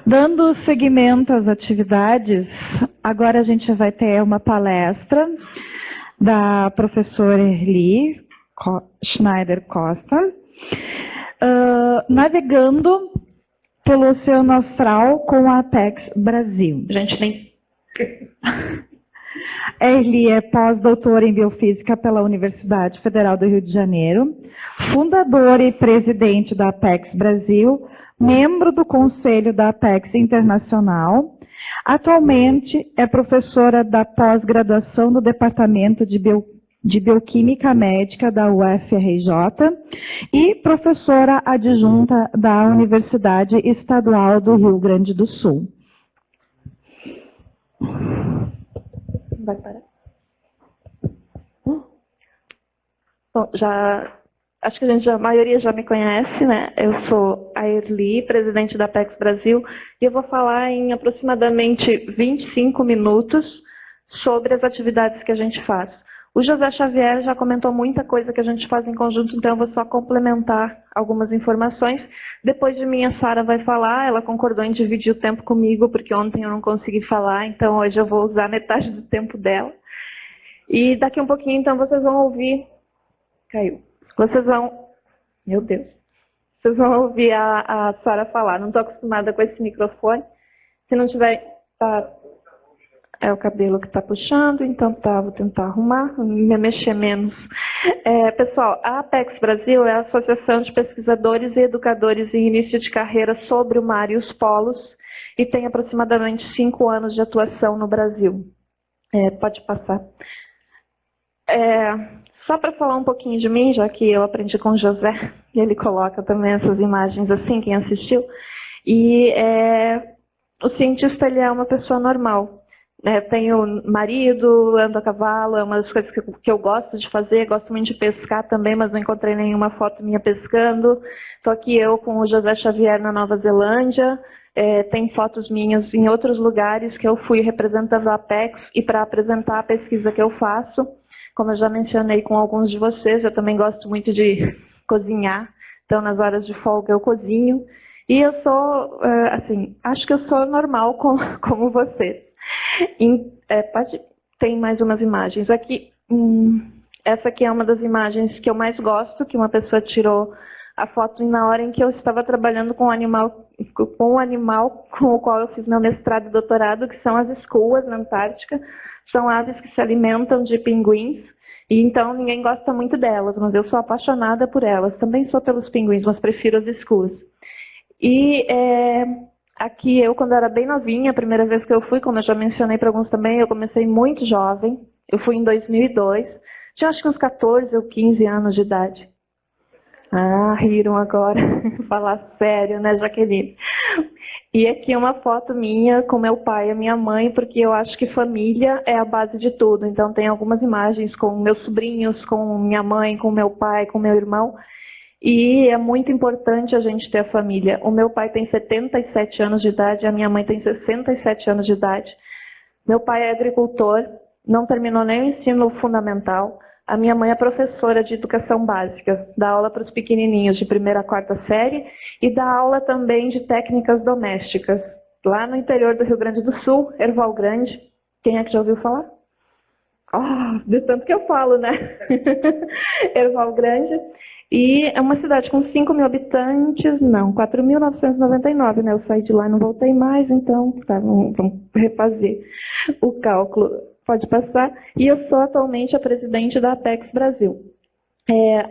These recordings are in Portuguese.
Dando seguimento às atividades, agora a gente vai ter uma palestra da professora Erli Schneider Costa, navegando pelo Oceano Austral com a Apex Brasil. Gente, nem... Erli é pós-doutora em Biofísica pela Universidade Federal do Rio de Janeiro, fundadora e presidente da Apex Brasil, membro do Conselho da Apex Internacional. Atualmente é professora da pós-graduação do Departamento de Bioquímica Médica da UFRJ e professora adjunta da Universidade Estadual do Rio Grande do Sul. Vai parar? Bom, acho que a maioria já me conhece, né? Eu sou a Erli, presidente da Apex Brasil, e eu vou falar em aproximadamente 25 minutos sobre as atividades que a gente faz. O José Xavier já comentou muita coisa que a gente faz em conjunto, então eu vou só complementar algumas informações. Depois de mim, a Sara vai falar, ela concordou em dividir o tempo comigo, porque ontem eu não consegui falar, então hoje eu vou usar metade do tempo dela. E daqui um pouquinho, então, vocês vão ouvir... Caiu. Vocês vão... Meu Deus. Vocês vão ouvir a Sara falar. Não estou acostumada com esse microfone. Se não tiver... Tá... É o cabelo que está puxando, então tá, vou tentar arrumar, me mexer menos. Pessoal, a Apex Brasil é a Associação de Pesquisadores e Educadores em Início de Carreira sobre o Mar e os Polos e tem aproximadamente 5 anos de atuação no Brasil. Pode passar. Só para falar um pouquinho de mim, já que eu aprendi com o José, e ele coloca também essas imagens assim, quem assistiu. E o cientista, ele é uma pessoa normal. Tenho marido, ando a cavalo, é uma das coisas que eu gosto de fazer, gosto muito de pescar também, mas não encontrei nenhuma foto minha pescando. Estou aqui eu com o José Xavier na Nova Zelândia, tem fotos minhas em outros lugares que eu fui representando a Apex e para apresentar a pesquisa que eu faço. Como eu já mencionei com alguns de vocês, eu também gosto muito de cozinhar, então nas horas de folga eu cozinho. E eu sou, assim, acho que eu sou normal como vocês. Tem mais umas imagens. Aqui, essa aqui é uma das imagens que eu mais gosto, que uma pessoa tirou a foto na hora em que eu estava trabalhando com um animal com o qual eu fiz meu mestrado e doutorado, que são as escuas na Antártica. São aves que se alimentam de pinguins, e então ninguém gosta muito delas, mas eu sou apaixonada por elas. Também sou pelos pinguins, mas prefiro as escuas. E aqui eu, quando era bem novinha, a primeira vez que eu fui, como eu já mencionei para alguns também, eu comecei muito jovem. Eu fui em 2002, tinha acho que uns 14 ou 15 anos de idade. Ah, riram agora. Falar sério, né, Jaqueline? E aqui uma foto minha com meu pai e a minha mãe, porque eu acho que família é a base de tudo. Então tem algumas imagens com meus sobrinhos, com minha mãe, com meu pai, com meu irmão. E é muito importante a gente ter a família. O meu pai tem 77 anos de idade, a minha mãe tem 67 anos de idade. Meu pai é agricultor, não terminou nem o ensino fundamental. A minha mãe é professora de educação básica, dá aula para os pequenininhos de 1ª a 4ª série e dá aula também de técnicas domésticas. Lá no interior do Rio Grande do Sul, Erval Grande. Quem é que já ouviu falar? De tanto que eu falo, né? Erval Grande. E é uma cidade com 5.000 habitantes, não, 4.999, né? Eu saí de lá e não voltei mais, então tá, vamos refazer o cálculo. Pode passar. E eu sou atualmente a presidente da Apex Brasil.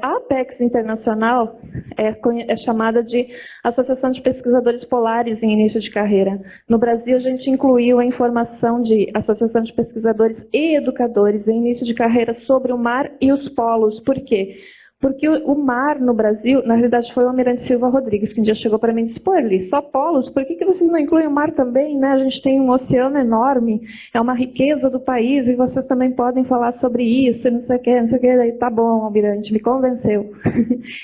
A Apex Internacional é chamada de Associação de Pesquisadores Polares em Início de Carreira. No Brasil, a gente incluiu a informação de Associação de Pesquisadores e Educadores em Início de Carreira sobre o mar e os polos. Por quê? Porque o mar no Brasil, na realidade, foi o Almirante Silva Rodrigues, que um dia chegou para mim e disse, pô, Erli, só polos, por que vocês não incluem o mar também? Né? A gente tem um oceano enorme, é uma riqueza do país, e vocês também podem falar sobre isso, não sei o que, não sei o que. Daí, tá bom, Almirante, me convenceu.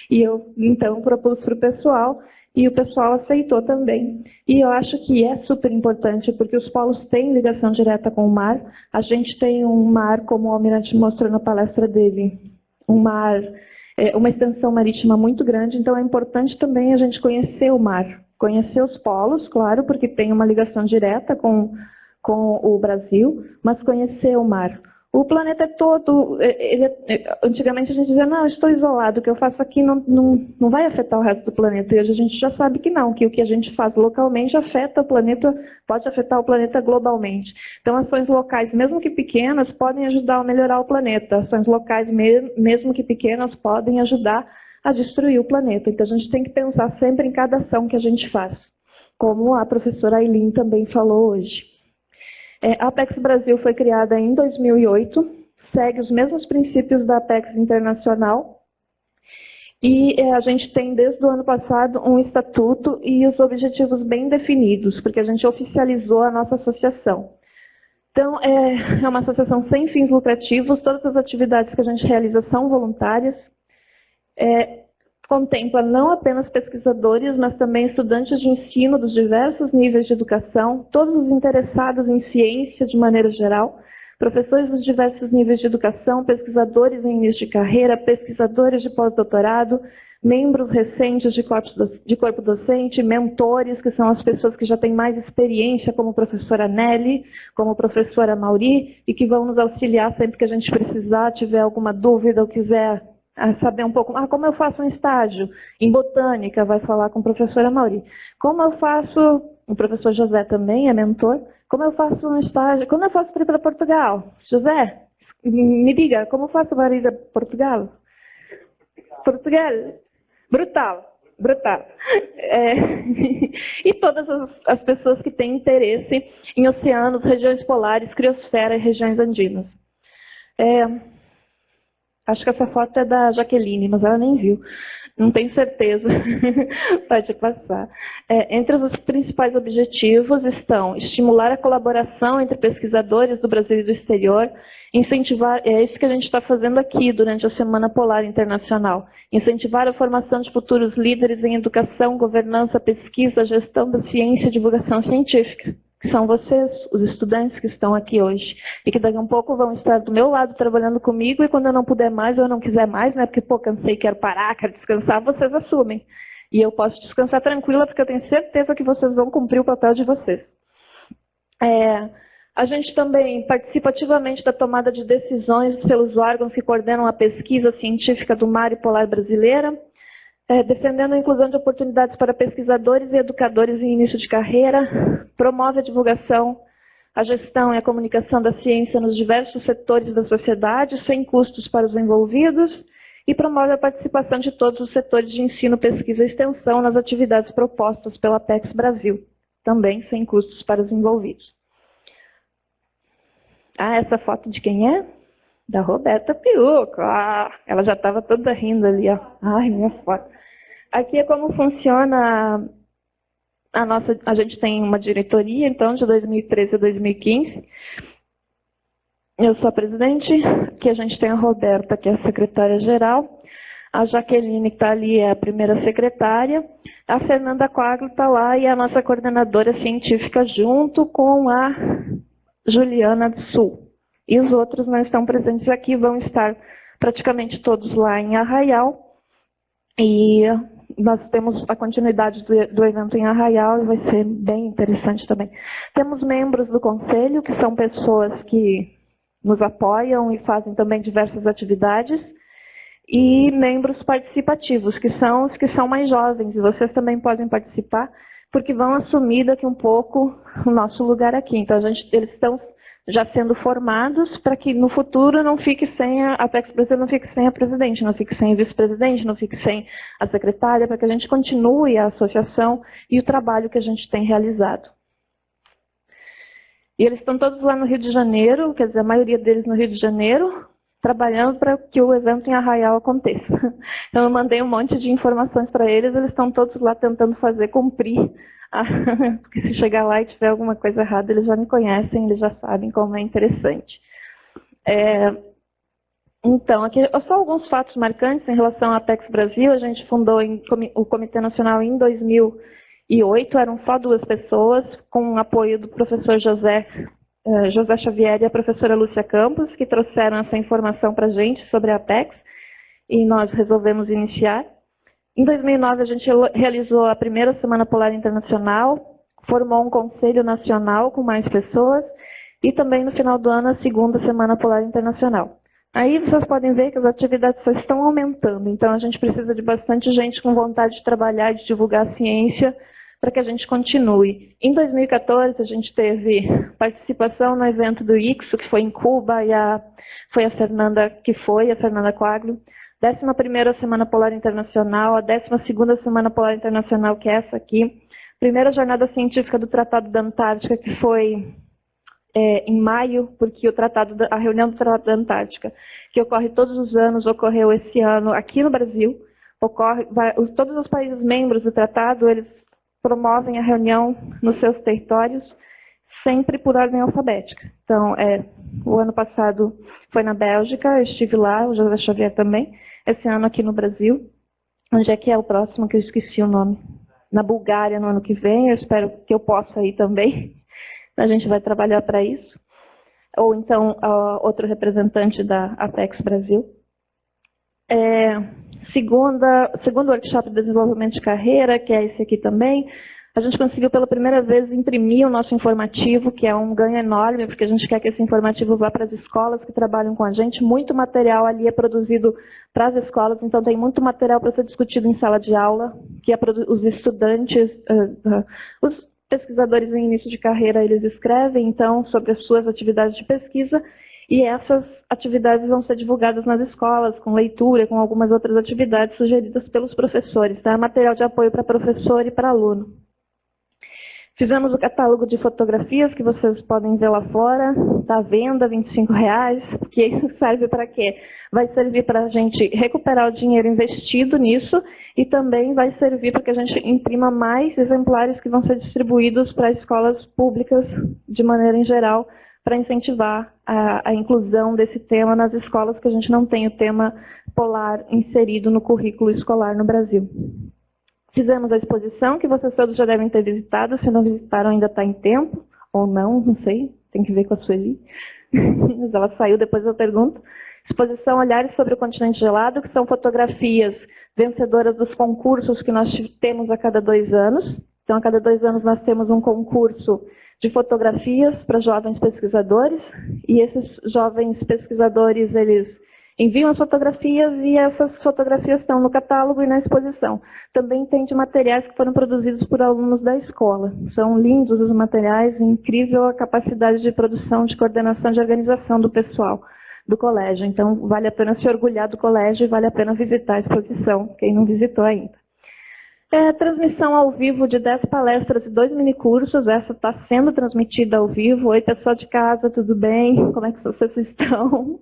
E eu, então, propus para o pessoal, e o pessoal aceitou também. E eu acho que é super importante, porque os polos têm ligação direta com o mar. A gente tem um mar, como o Almirante mostrou na palestra dele, um mar... uma extensão marítima muito grande, então é importante também a gente conhecer o mar Conhecer os polos, claro, porque tem uma ligação direta com o Brasil, mas conhecer o mar. O planeta é todo, antigamente a gente dizia, não, estou isolado, o que eu faço aqui não vai afetar o resto do planeta. E hoje a gente já sabe que não, que o que a gente faz localmente afeta o planeta, pode afetar o planeta globalmente. Então, ações locais, mesmo que pequenas, podem ajudar a melhorar o planeta. Ações locais, mesmo que pequenas, podem ajudar a destruir o planeta. Então, a gente tem que pensar sempre em cada ação que a gente faz, como a professora Ailin também falou hoje. A Apex Brasil foi criada em 2008, segue os mesmos princípios da Apex Internacional e a gente tem desde o ano passado um estatuto e os objetivos bem definidos, porque a gente oficializou a nossa associação. Então, é uma associação sem fins lucrativos, todas as atividades que a gente realiza são voluntárias, contempla não apenas pesquisadores, mas também estudantes de ensino dos diversos níveis de educação, todos os interessados em ciência de maneira geral, professores dos diversos níveis de educação, pesquisadores em início de carreira, pesquisadores de pós-doutorado, membros recentes de corpo docente, mentores, que são as pessoas que já têm mais experiência, como a professora Nelly, como a professora Mauri, e que vão nos auxiliar sempre que a gente precisar, tiver alguma dúvida ou quiser saber um pouco, como eu faço um estágio em botânica, vai falar com a professora Mauri. Como eu faço, o professor José também é mentor, como eu faço um estágio, como eu faço para ir para Portugal? José, me diga, como eu faço para ir para Portugal? Portugal, brutal. E todas as pessoas que têm interesse em oceanos, regiões polares, criosfera e regiões andinas. Acho que essa foto é da Jaqueline, mas ela nem viu. Não tenho certeza. Pode passar. Entre os principais objetivos estão estimular a colaboração entre pesquisadores do Brasil e do exterior, incentivar, é isso que a gente está fazendo aqui durante a Semana Polar Internacional, incentivar a formação de futuros líderes em educação, governança, pesquisa, gestão da ciência e divulgação científica, que são vocês, os estudantes que estão aqui hoje, e que daqui a um pouco vão estar do meu lado trabalhando comigo, e quando eu não puder mais, ou eu não quiser mais, né, porque, cansei, quero parar, quero descansar, vocês assumem. E eu posso descansar tranquila, porque eu tenho certeza que vocês vão cumprir o papel de vocês. A gente também participa ativamente da tomada de decisões pelos órgãos que coordenam a pesquisa científica do mar e polar brasileira, defendendo a inclusão de oportunidades para pesquisadores e educadores em início de carreira, promove a divulgação, a gestão e a comunicação da ciência nos diversos setores da sociedade, sem custos para os envolvidos, e promove a participação de todos os setores de ensino, pesquisa e extensão nas atividades propostas pela Apex Brasil, também sem custos para os envolvidos. Essa foto de quem é? Da Roberta Piuco. Ela já estava toda rindo ali, ó. Ai, minha foto. Aqui é como funciona a gente tem uma diretoria, então, de 2013 a 2015. Eu sou a presidente, aqui a gente tem a Roberta, que é a secretária-geral, a Jaqueline, que está ali, é a primeira secretária, a Fernanda Quaglo está lá e a nossa coordenadora científica, junto com a Juliana do Sul. E os outros não estão presentes aqui, vão estar praticamente todos lá em Arraial. E nós temos a continuidade do evento em Arraial e vai ser bem interessante também. Temos membros do conselho, que são pessoas que nos apoiam e fazem também diversas atividades. E membros participativos, que são os que são mais jovens, e vocês também podem participar, porque vão assumir daqui um pouco o nosso lugar aqui. Então, eles estão já sendo formados para que no futuro não fique sem a Apex Brasil, não fique sem a presidente, não fique sem a vice-presidente, não fique sem a secretária, para que a gente continue a associação e o trabalho que a gente tem realizado. E eles estão todos lá no Rio de Janeiro, quer dizer, a maioria deles no Rio de Janeiro, trabalhando para que o evento em Arraial aconteça. Então, eu mandei um monte de informações para eles, eles estão todos lá tentando fazer cumprir. Porque se chegar lá e tiver alguma coisa errada, eles já me conhecem, eles já sabem como é interessante. Então, aqui só alguns fatos marcantes em relação à Apex Brasil. A gente fundou o Comitê Nacional em 2008, eram só 2 pessoas, com o apoio do professor José Xavier e a professora Lúcia Campos, que trouxeram essa informação para a gente sobre a Apex, e nós resolvemos iniciar. Em 2009, a gente realizou a primeira Semana Polar Internacional, formou um conselho nacional com mais pessoas e também no final do ano a segunda Semana Polar Internacional. Aí vocês podem ver que as atividades só estão aumentando, então a gente precisa de bastante gente com vontade de trabalhar e de divulgar a ciência para que a gente continue. Em 2014, a gente teve participação no evento do ICSO, que foi em Cuba, e foi a Fernanda Quaglio. 11ª Semana Polar Internacional, a 12ª Semana Polar Internacional, que é essa aqui. Primeira jornada científica do Tratado da Antártica, que foi em maio, porque a reunião do Tratado da Antártica, que ocorre todos os anos, ocorreu esse ano aqui no Brasil. Todos os países membros do tratado, eles promovem a reunião nos seus territórios, sempre por ordem alfabética. Então, o ano passado foi na Bélgica, eu estive lá, o José Xavier também. Esse ano aqui no Brasil. Onde é que é o próximo, que eu esqueci o nome? Na Bulgária, no ano que vem, eu espero que eu possa ir também. A gente vai trabalhar para isso. Ou então, outro representante da Apex Brasil. Segundo workshop de desenvolvimento de carreira, que é esse aqui também, a gente conseguiu pela primeira vez imprimir o nosso informativo, que é um ganho enorme, porque a gente quer que esse informativo vá para as escolas que trabalham com a gente. Muito material ali é produzido para as escolas, então tem muito material para ser discutido em sala de aula, que os estudantes, os pesquisadores em início de carreira, eles escrevem, então, sobre as suas atividades de pesquisa, e essas atividades vão ser divulgadas nas escolas, com leitura, com algumas outras atividades sugeridas pelos professores. Tá? Material de apoio para professor e para aluno. Fizemos o catálogo de fotografias, que vocês podem ver lá fora, está à venda, R$25, que serve para quê? Vai servir para a gente recuperar o dinheiro investido nisso e também vai servir para que a gente imprima mais exemplares que vão ser distribuídos para escolas públicas de maneira em geral, para incentivar a inclusão desse tema nas escolas que a gente não tem o tema polar inserido no currículo escolar no Brasil. Fizemos a exposição, que vocês todos já devem ter visitado, se não visitaram ainda está em tempo, ou não sei, tem que ver com a Sueli. Mas ela saiu, depois eu pergunto. Exposição Olhares sobre o Continente Gelado, que são fotografias vencedoras dos concursos que nós temos a cada 2 anos. Então, a cada 2 anos nós temos um concurso de fotografias para jovens pesquisadores, e esses jovens pesquisadores, eles enviam as fotografias e essas fotografias estão no catálogo e na exposição. Também tem de materiais que foram produzidos por alunos da escola. São lindos os materiais, incrível a capacidade de produção, de coordenação, de organização do pessoal do colégio. Então, vale a pena se orgulhar do colégio e vale a pena visitar a exposição, quem não visitou ainda. Transmissão ao vivo de 10 palestras e 2 minicursos. Essa está sendo transmitida ao vivo. Oi, pessoal de casa, tudo bem? Como é que vocês estão?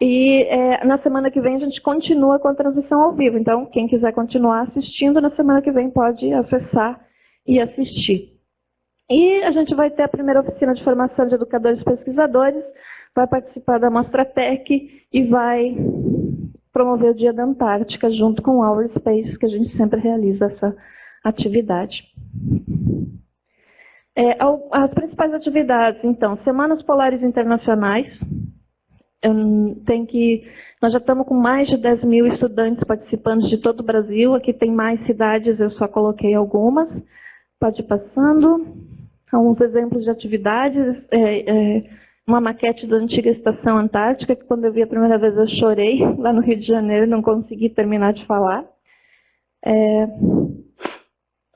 E na semana que vem a gente continua com a transmissão ao vivo. Então, quem quiser continuar assistindo, na semana que vem pode acessar e assistir. E a gente vai ter a primeira oficina de formação de educadores e pesquisadores, vai participar da Mostra Tech e vai promover o Dia da Antártica junto com o Our Space, que a gente sempre realiza essa atividade. As principais atividades, então, Semanas Polares Internacionais. Nós já estamos com mais de 10 mil estudantes participantes de todo o Brasil. Aqui tem mais cidades, eu só coloquei algumas. Pode ir passando. Alguns exemplos de atividades. Uma maquete da antiga Estação Antártica, que quando eu vi a primeira vez eu chorei, lá no Rio de Janeiro, não consegui terminar de falar.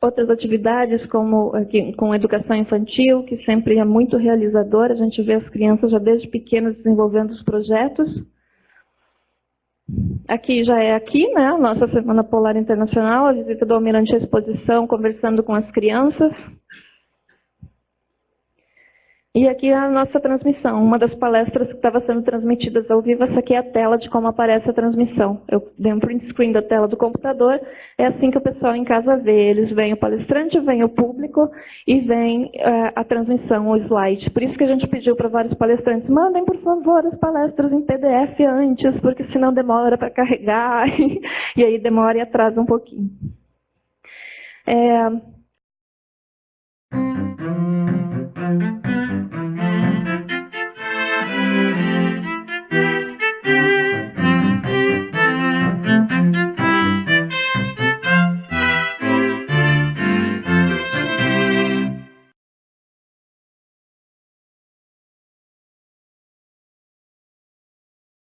Outras atividades, como com educação infantil, que sempre é muito realizadora, a gente vê as crianças já desde pequenas desenvolvendo os projetos. Aqui já é né, a nossa Semana Polar Internacional, a visita do Almirante à exposição, conversando com as crianças. E aqui é a nossa transmissão, uma das palestras que estava sendo transmitidas ao vivo. Essa aqui é a tela de como aparece a transmissão. Eu dei um print screen da tela do computador, é assim que o pessoal em casa vê. Eles veem o palestrante, veem o público e veem a transmissão, o slide. Por isso que a gente pediu para vários palestrantes, mandem, por favor, as palestras em PDF antes, porque senão demora para carregar, e aí demora e atrasa um pouquinho.